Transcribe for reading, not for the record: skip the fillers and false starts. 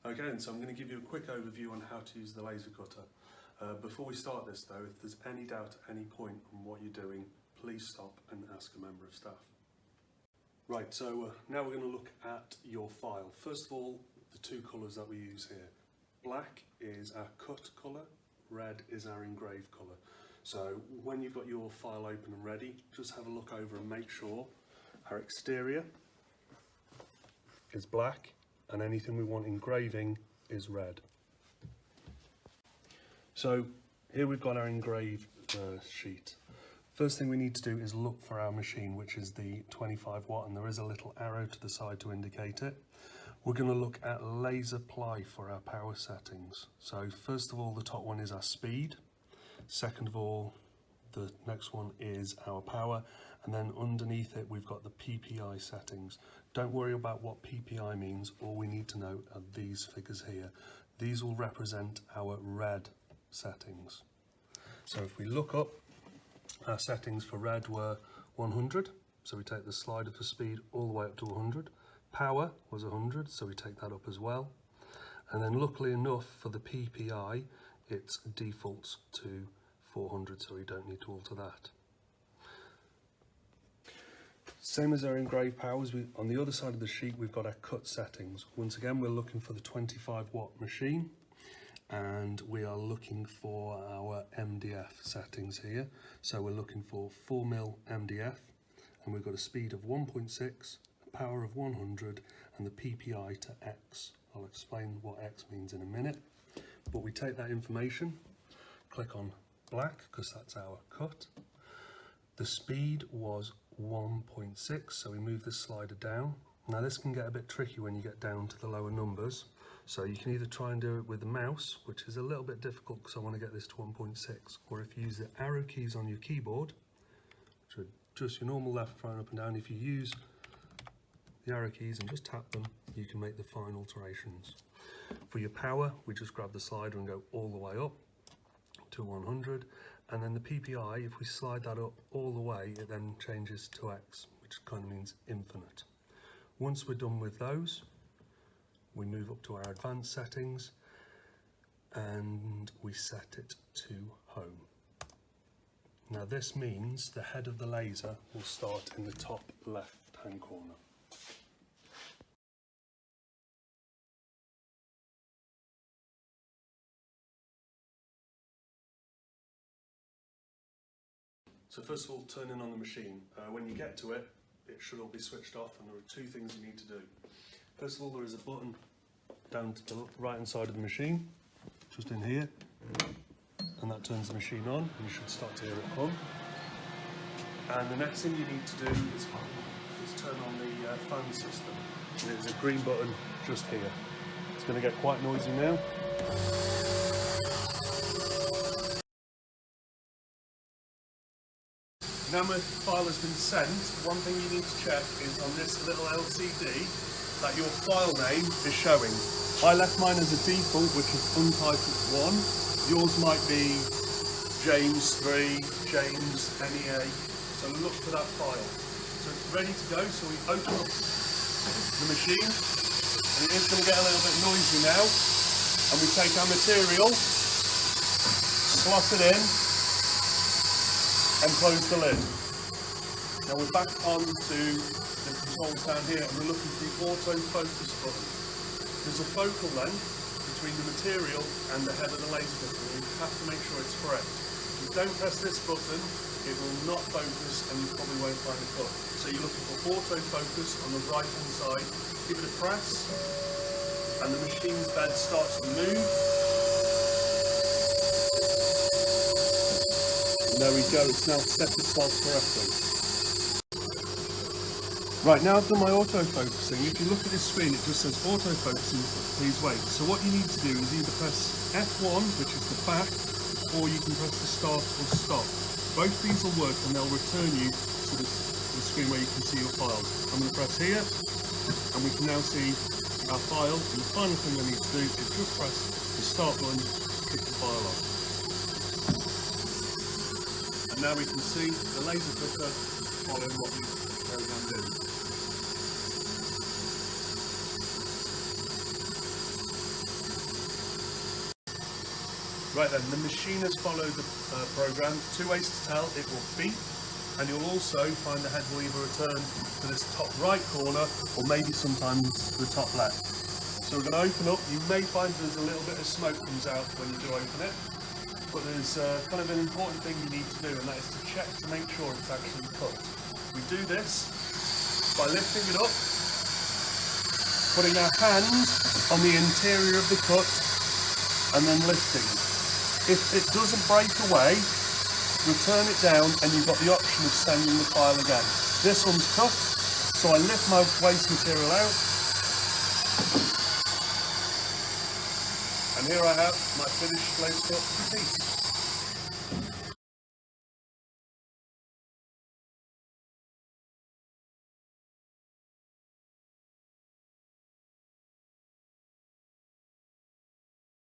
Okay, and so I'm going to give you a quick overview on how to use the laser cutter. Before we start this though, if there's any doubt at any point on what you're doing, please stop and ask a member of staff. Right, so now we're going to look at your file. First of all, the two colours that we use here. Black is our cut colour, red is our engraved colour. So when you've got your file open and ready, just have a look over and make sure our exterior is black and anything we want engraving is red. So here we've got our engraved sheet. First thing we need to do is look for our machine, which is the 25 watt, and there is a little arrow to the side to indicate it. We're going to look at laser ply for our power settings. So first of all, the top one is our speed. Second of all, the next one is our power, and then underneath it we've got the PPI settings. Don't worry about what PPI means, all we need to know are these figures here. These will represent our red settings. So if we look up, our settings for red were 100, so we take the slider for speed all the way up to 100. Power was 100, so we take that up as well. And then luckily enough for the PPI, it defaults to 400, so we don't need to alter that. Same as our engraved powers, on the other side of the sheet we've got our cut settings. Once again, we're looking for the 25 watt machine, and we are looking for our MDF settings here. So we're looking for 4mm MDF, and we've got a speed of 1.6, a power of 100, and the PPI to X. I'll explain what X means in a minute. But we take that information, click on black, because that's our cut. The speed was 1.6, so we move this slider down. Now this can get a bit tricky when you get down to the lower numbers. So you can either try and do it with the mouse, which is a little bit difficult because I want to get this to 1.6, or if you use the arrow keys on your keyboard, which are just your normal left, right, up and down, if you use the arrow keys and just tap them, you can make the fine alterations. For your power, we just grab the slider and go all the way up to 100, and then the PPI, if we slide that up all the way, it then changes to X, which kind of means infinite. Once we're done with those, we move up to our advanced settings and we set it to home. Now this means the head of the laser will start in the top left hand corner. So first of all, turning on the machine. When you get to it, it should all be switched off, and there are two things you need to do. First of all, there is a button down to the right hand side of the machine, just in here, and that turns the machine on, and you should start to hear it hum. And the next thing you need to do is turn on the fan system. And there's a green button just here. It's going to get quite noisy now. Now my file has been sent, one thing you need to check is on this little LCD that your file name is showing. I left mine as a default, which is untitled 1. Yours might be James 3, James NEA, so look for that file. So it's ready to go, so we open up the machine, and it is going to get a little bit noisy now, and we take our material, slot it in, and close the lid. Now we're back on to the controls down here, and we're looking for the autofocus button. There's a focal length between the material and the head of the laser cutter, and you have to make sure it's correct. If you don't press this button, it will not focus and you probably won't find a cut. So you're looking for autofocus on the right hand side. Give it a press, and the machine's bed starts to move. There we go, it's now set itself correctly. Right, now I've done my autofocusing. If you look at this screen, it just says autofocusing, please wait. So what you need to do is either press F1, which is the back, or you can press the start or stop. Both these will work and they'll return you to the screen where you can see your file. I'm going to press here, and we can now see our file. And the final thing I need to do is just press the start button, kick the file off. And now we can see the laser cutter following what we programmed in. Right then, the machine has followed the program. Two ways to tell: it will beep, and you'll also find the head will either return to this top right corner or maybe sometimes the top left. So we're going to open up. You may find there's a little bit of smoke comes out when you do open it, but there's kind of an important thing you need to do, and that is to check to make sure it's actually cut. We do this by lifting it up, putting our hand on the interior of the cut, and then lifting. If it doesn't break away, return it down and you've got the option of sending the file again. This one's cut, so I lift my waste material out, and here I have my finished lace cut piece.